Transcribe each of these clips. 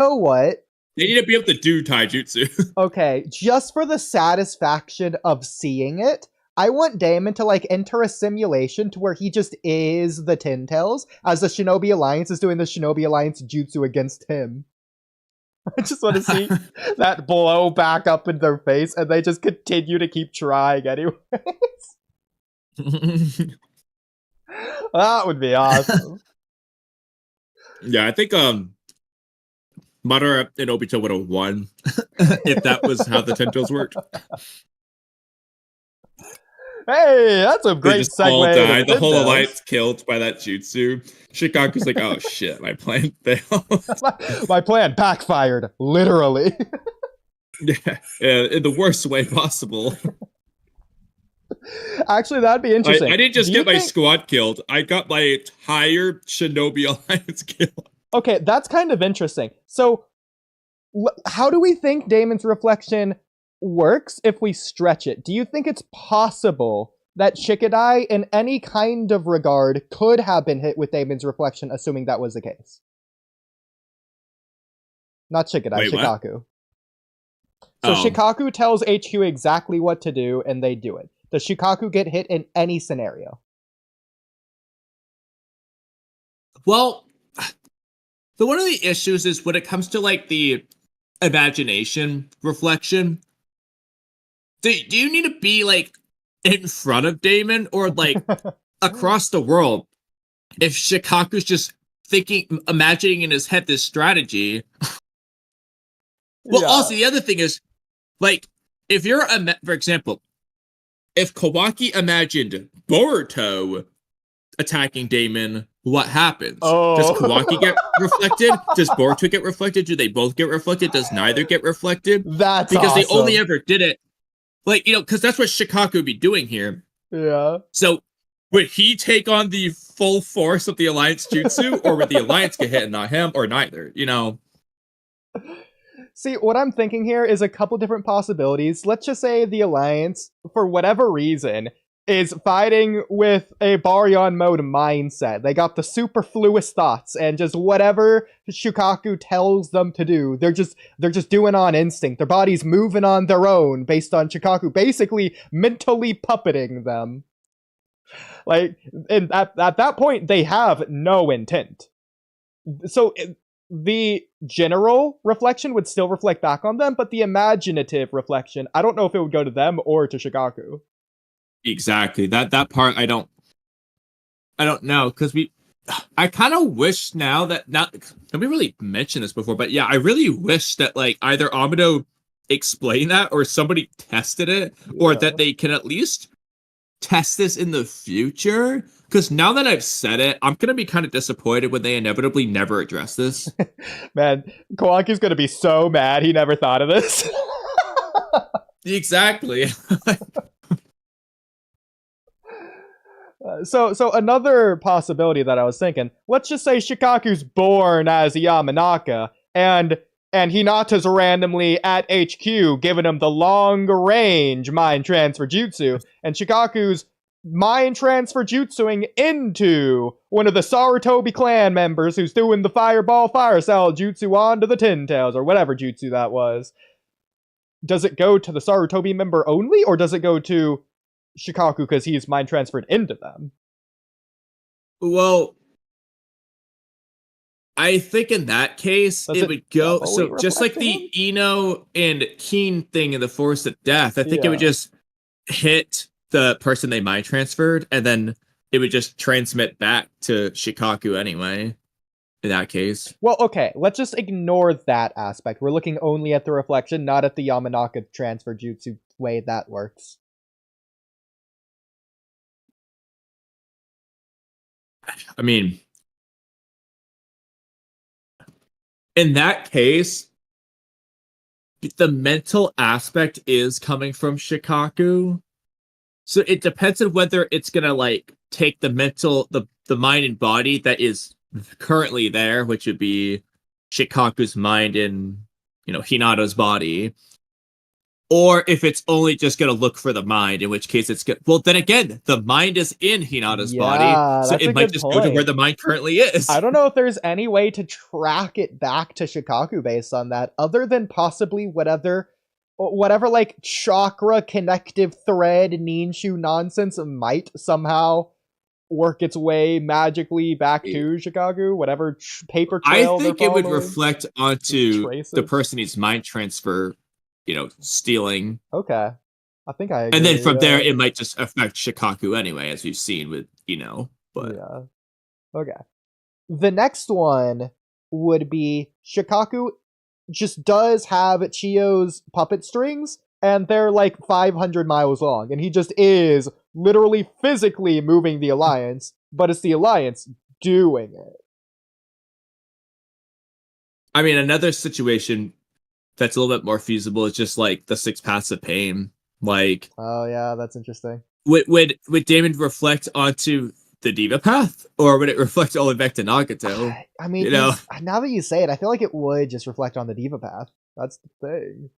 know what? They need to be able to do taijutsu. Okay, just for the satisfaction of seeing it, I want Daemon to like enter a simulation to where he just is the Tin Tails as the Shinobi Alliance is doing the Shinobi Alliance jutsu against him. I just want to see that blow back up in their face and they just continue to keep trying anyways. That would be awesome. Yeah, I think Madara and Obito would have won if that was how the Tentacles worked. Hey, that's a They great just all segue. died. The whole Nintendos. alliance killed by that jutsu. Shikaku's like, oh shit, my plan failed. My plan backfired, literally. Yeah, in the worst way possible. Actually, that'd be interesting. I didn't just Do you get my think- squad killed. I got my entire Shinobi Alliance killed. Okay, that's kind of interesting. So, how do we think Daemon's reflection works if we stretch it? Do you think it's possible that Shikadai, in any kind of regard, could have been hit with Daemon's reflection, assuming that was the case? Not Shikadai, Wait, what? Shikaku. So Shikaku tells HQ exactly what to do, and they do it. Does Shikaku get hit in any scenario? Well, so one of the issues is when it comes to like the imagination reflection, do you need to be like in front of Daemon or like across the world? If Shikaku's just imagining in his head this strategy. Well, also the other thing is, like, if you're for example, if Kawaki imagined Boruto attacking Daemon, what happens? Does Kawaki get reflected? Does Boruto get reflected? Do they both get reflected? Does neither get reflected? That's because awesome. they only ever did it, like, you know, because that's what Shikaku would be doing here. Yeah. So would he take on the full force of the Alliance jutsu, or would the Alliance get hit and not him, or neither? You know. See, what I'm thinking here is a couple different possibilities. Let's just say the Alliance, for whatever reason, is fighting with a Baryon mode mindset. They got the superfluous thoughts, and just whatever Shukaku tells them to do, they're just doing on instinct. Their body's moving on their own based on Shukaku basically mentally puppeting them. Like, and at that point, they have no intent. So the general reflection would still reflect back on them, but the imaginative reflection, I don't know if it would go to them or to Shikaku. Exactly. That part I don't know, because I kind of wish now that nobody really mentioned this before, but yeah, I really wish that like either Amado explained that or somebody tested it, or that they can at least test this in the future. Because now that I've said it, I'm gonna be kind of disappointed when they inevitably never address this. Man, Kawaki's gonna be so mad he never thought of this. Exactly. So another possibility that I was thinking, let's just say Shikaku's born as a Yamanaka, and Hinata's randomly at HQ giving him the long range mind transfer jutsu, and Shikaku's mind transfer jutsuing into one of the Sarutobi clan members who's doing the fireball fire cell jutsu onto the Tin Tails, or whatever jutsu that was. Does it go to the Sarutobi member only, or does it go to Shikaku because he's mind transferred into them? Well, I think in that case it would go so just like the Ino and Keen thing in the Forest of Death. I think it would just hit the person they mind transferred, and then it would just transmit back to Shikaku anyway. In that case, well, okay, let's just ignore that aspect. We're looking only at the reflection, not at the Yamanaka transfer jutsu way that works. I mean, in that case, the mental aspect is coming from Shikaku. So it depends on whether it's gonna like take the mental, the mind and body that is currently there, which would be Shikaku's mind and, you know, Hinata's body, or if it's only just going to look for the mind, in which case it's good. Well, then again, the mind is in Hinata's body, Yeah, so that's a it might good just go to where point. the mind currently is. I don't know if there's any way to track it back to Shikaku based on that, other than possibly whatever like chakra connective thread Ninshu nonsense might somehow work its way magically back to Shikaku, whatever paper I trail think they're it would following. reflect onto Trace the it. person he's mind transfer, stealing. Okay. I think I agree. And then from yeah. there, it might just affect Shikaku anyway, as we've seen with, but. Yeah. Okay. The next one would be Shikaku just does have Chiyo's puppet strings, and they're like 500 miles long, and he just is literally physically moving the Alliance, but it's the Alliance doing it. I mean, another situation that's a little bit more feasible is just like the 6 paths of pain. Like, oh yeah, that's interesting. Would Daemon reflect onto the Diva path, or would it reflect all the way back to Nagato? I mean, now that you say it, I feel like it would just reflect on the Diva path. That's the thing.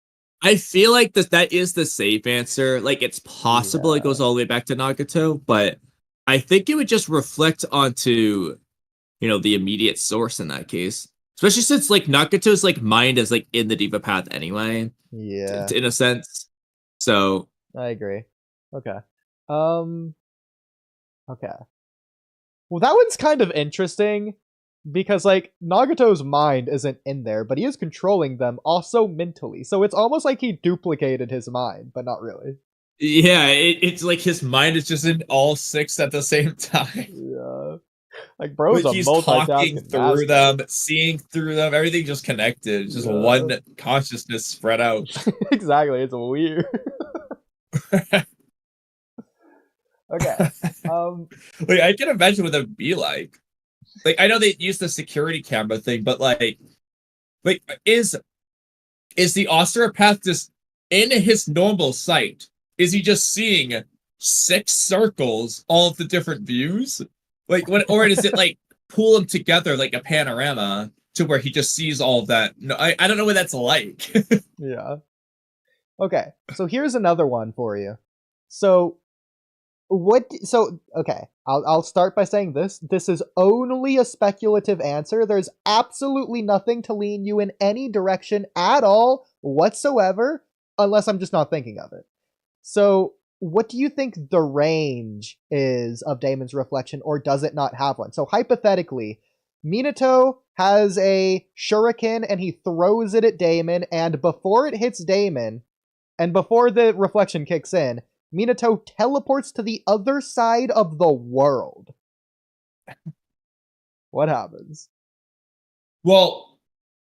I feel like that is the safe answer. Like, it's possible it goes all the way back to Nagato, but I think it would just reflect onto, the immediate source in that case. Especially since like Nagato's like mind is like in the Diva path anyway. Yeah. In a sense. So I agree. Okay. Okay. Well, that one's kind of interesting because like Nagato's mind isn't in there, but he is controlling them also mentally. So it's almost like he duplicated his mind, but not really. Yeah, it's like his mind is just in all 6 at the same time. Yeah. Like bro's like a he's talking through master. them, seeing through them, everything just connected. Just one consciousness spread out. Exactly, it's weird. Okay. Like I can imagine what that would be like. Like I know they use the security camera thing, but like is the osteopath just in his normal sight? Is he just seeing 6 circles, all of the different views? Like what, or does it like pull them together like a panorama to where he just sees all of that? No, I don't know what that's like. Yeah. Okay, so here's another one for you. Okay, I'll start by saying this is only a speculative answer. There's absolutely nothing to lean you in any direction at all whatsoever, unless I'm just not thinking of it. So what do you think the range is of Daemon's reflection, or does it not have one? So hypothetically, Minato has a shuriken and he throws it at Daemon, and before it hits Daemon, and before the reflection kicks in, Minato teleports to the other side of the world. What happens? Well,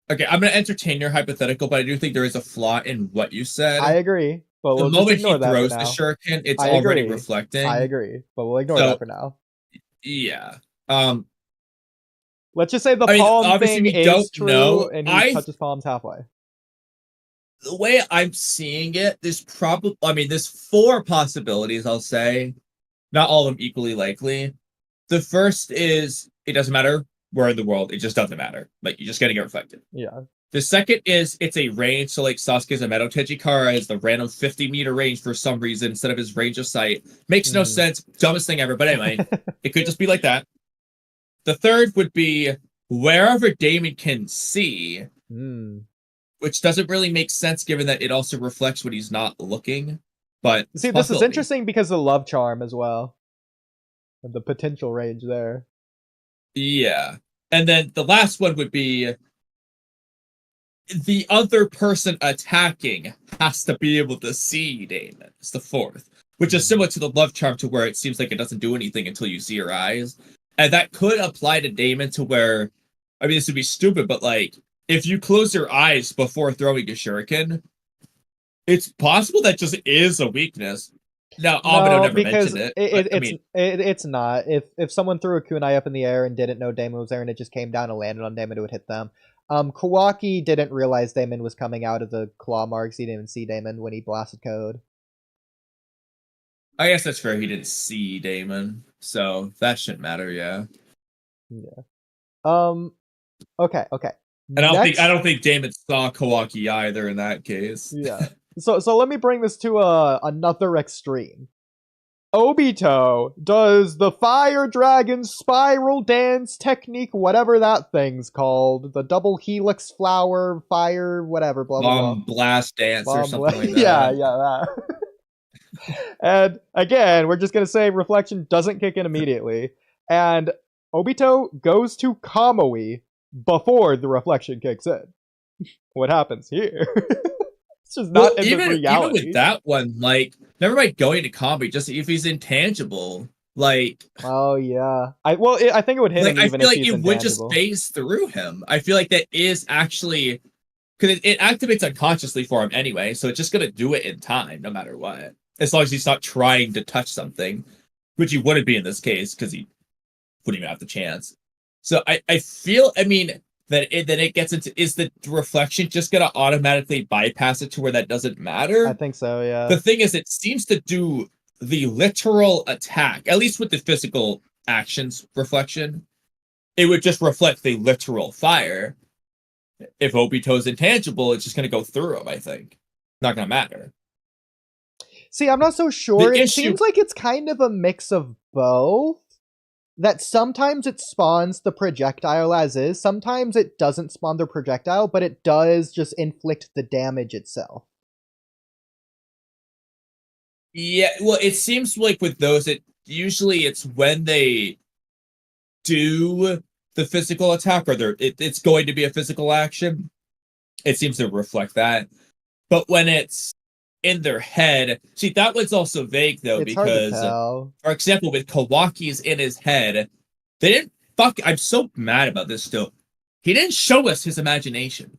okay, I'm going to entertain your hypothetical, but I do think there is a flaw in what you said. I agree. But the moment he throws the shuriken, it's already reflecting. I agree, but we'll ignore that for now. Yeah. Let's just say the palm thing is true, and he touches palms halfway. The way I'm seeing it, there's 4 possibilities, I'll say. Not all of them equally likely. The first is, it doesn't matter where in the world, it just doesn't matter. Like, you're just gonna get reflected. Yeah. The second is, it's a range, so like Sasuke's a Meadow Tejikara has the random 50-meter range for some reason instead of his range of sight. Makes no sense, dumbest thing ever, but anyway, it could just be like that. The third would be, wherever Daemon can see, which doesn't really make sense given that it also reflects when he's not looking. But see, this is interesting because of love charm as well. And the potential range there. Yeah. And then the last one would be the other person attacking has to be able to see Daemon. It's the fourth. Which is similar to the love charm to where it seems like it doesn't do anything until you see your eyes. And that could apply to Daemon to where, I mean, this would be stupid, but like, if you close your eyes before throwing a shuriken, it's possible that just is a weakness. Now, Amino never mentioned it. It's not. If someone threw a kunai up in the air and didn't know Daemon was there and it just came down and landed on Daemon, it would hit them. Kawaki didn't realize Daemon was coming out of the claw marks. He didn't even see Daemon when he blasted code. I guess that's fair. He didn't see Daemon, so that shouldn't matter. Yeah. Okay. And I don't think Daemon saw Kawaki either in that case. Yeah. So let me bring this to another extreme. Obito does the fire dragon spiral dance technique, whatever that thing's called, the double helix flower fire, whatever, blah blah blah. Blast dance or something like that. Yeah, that. And again, we're just gonna say reflection doesn't kick in immediately, and Obito goes to Kamui before the reflection kicks in. What happens here? It's just not in the reality. Even with that one, like, never mind going to Kamui, just if he's intangible, like. Oh yeah, I think it would hit him even if he's intangible. I feel like it would just phase through him. I feel like that is actually because it activates unconsciously for him anyway, so it's just gonna do it in time, no matter what. As long as he's not trying to touch something, which he wouldn't be in this case because he wouldn't even have the chance. So I feel, I mean, that it gets into, is the reflection just gonna automatically bypass it to where that doesn't matter? I think so, yeah. The thing is, it seems to do the literal attack, at least with the physical actions reflection. It would just reflect the literal fire. If Obito's intangible, it's just gonna go through him, I think. Not gonna matter. See, I'm not so sure. It seems like it's kind of a mix of both. That sometimes it spawns the projectile as is, sometimes it doesn't spawn the projectile, but it does just inflict the damage itself. Yeah, well, it seems like with those, usually it's when they do the physical attack, or it's going to be a physical action. It seems to reflect that. But when it's in their head, see, that one's also vague though, it's because for example, with Kawaki's in his head, they didn't I'm so mad about this still. He didn't show us his imagination.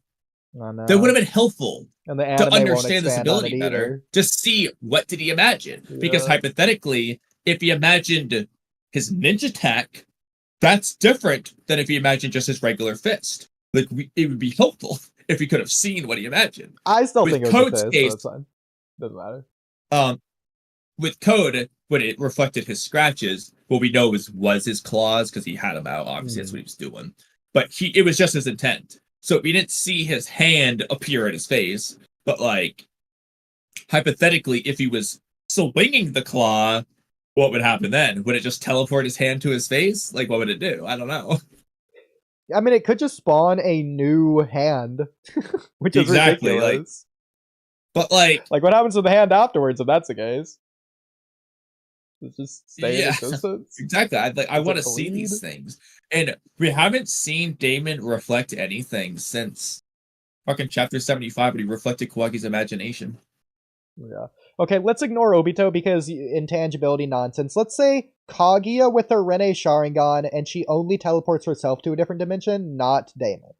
That would have been helpful to understand this ability better, to see what did he imagine. Yeah. Because hypothetically, if he imagined his ninja attack, that's different than if he imagined just his regular fist. Like, it would be helpful if he could have seen what he imagined. I still think it was a fist, so doesn't matter. With Code, when it reflected his scratches, what we know was his claws, because he had them out. Obviously, that's what he was doing. But it was just his intent. So we didn't see his hand appear at his face. But, like, hypothetically, if he was swinging the claw, what would happen then? Would it just teleport his hand to his face? Like, what would it do? I don't know. I mean, it could just spawn a new hand, which is ridiculous. But, like, what happens to the hand afterwards if that's the case? It's just stay in existence? Exactly. I want to see these things. And we haven't seen Daemon reflect anything since fucking chapter 75 when he reflected Kawaki's imagination. Yeah. Okay, let's ignore Obito because intangibility nonsense. Let's say Kaguya with her Rene Sharingan and she only teleports herself to a different dimension, not Daemon.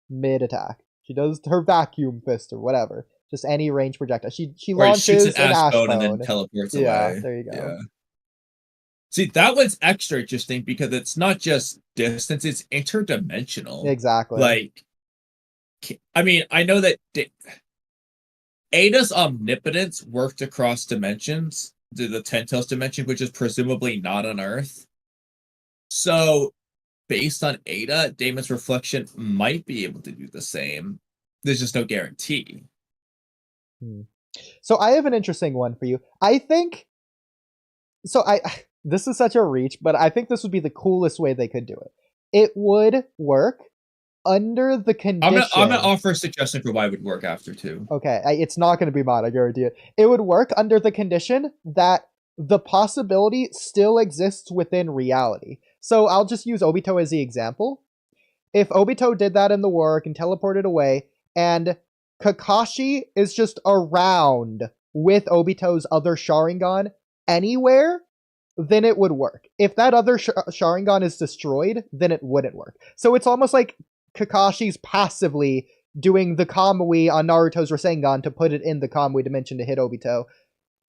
Mid-attack. She does her vacuum fist or whatever. Just any range projectile. She launches an ash bone and then teleports away. Yeah, there you go. Yeah. See, that one's extra interesting because it's not just distance, it's interdimensional. Exactly. Like, I mean, I know that Ada's omnipotence worked across dimensions, the Ten Tails dimension, which is presumably not on Earth. So, based on Ada, Daemon's reflection might be able to do the same. There's just no guarantee. So I have an interesting one for you. I think this is such a reach, but I think this would be the coolest way they could do it. It would work under the condition. I'm gonna offer a suggestion for why it would work after too. Okay, it's not going to be mine, I guarantee it. It would work under the condition that the possibility still exists within reality. So I'll just use Obito as the example. If Obito did that in the work and teleported away, and Kakashi is just around with Obito's other Sharingan anywhere, then it would work. If that other Sharingan is destroyed, then it wouldn't work. So it's almost like Kakashi's passively doing the Kamui on Naruto's Rasengan to put it in the Kamui dimension to hit Obito.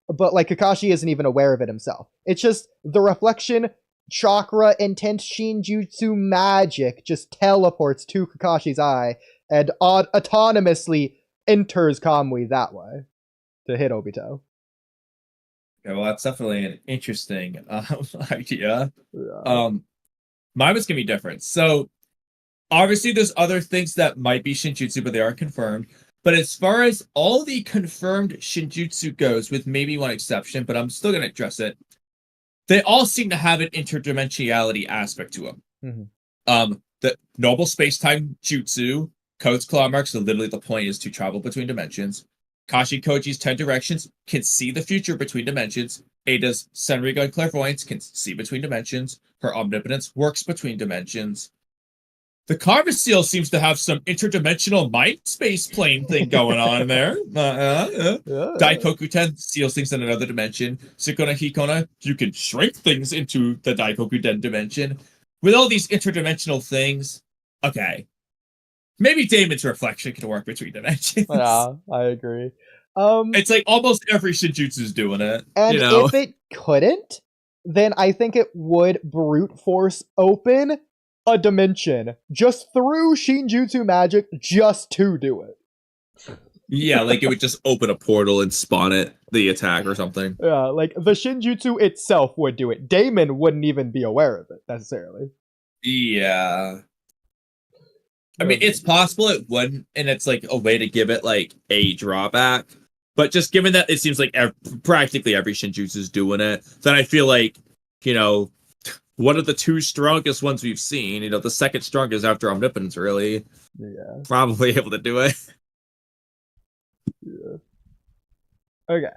But, like, Kakashi isn't even aware of it himself. It's just the reflection, chakra, intense Shinjutsu magic just teleports to Kakashi's eye and autonomously enters Kamui that way to hit Obito. Okay, well, that's definitely an interesting idea. Yeah. Mine was gonna be different. So obviously there's other things that might be Shinjutsu, but they aren't confirmed. But as far as all the confirmed Shinjutsu goes, with maybe one exception, but I'm still going to address it, they all seem to have an interdimensionality aspect to them. The normal space-time jutsu, Code's claw marks, so literally the point is to travel between dimensions. Kashi Koji's 10 directions can see the future between dimensions. Ada's Senriga clairvoyance can see between dimensions. Her omnipotence works between dimensions. The Karma Seal seems to have some interdimensional mind space plane thing going on there. Daikoku 10 seals things in another dimension. Sukuna Hikona, you can shrink things into the Daikoku 10 dimension. With all these interdimensional things, okay. Maybe Daemon's reflection can work between dimensions. Yeah, I agree. It's like almost every Shinjutsu's doing it. And you know? if it couldn't, then I think it would brute force open a dimension just through Shinjutsu magic just to do it. Yeah, like it would just open a portal and spawn it, the attack or something. Yeah, like the Shinjutsu itself would do it. Daemon wouldn't even be aware of it, necessarily. Yeah. I mean, it's possible it wouldn't, and it's like a way to give it like a drawback. But just given that it seems like practically every Shinjutsu is doing it, then I feel like, one of the two strongest ones we've seen, the second strongest after Omnipotence, really. Yeah. Probably able to do it. Yeah. Okay.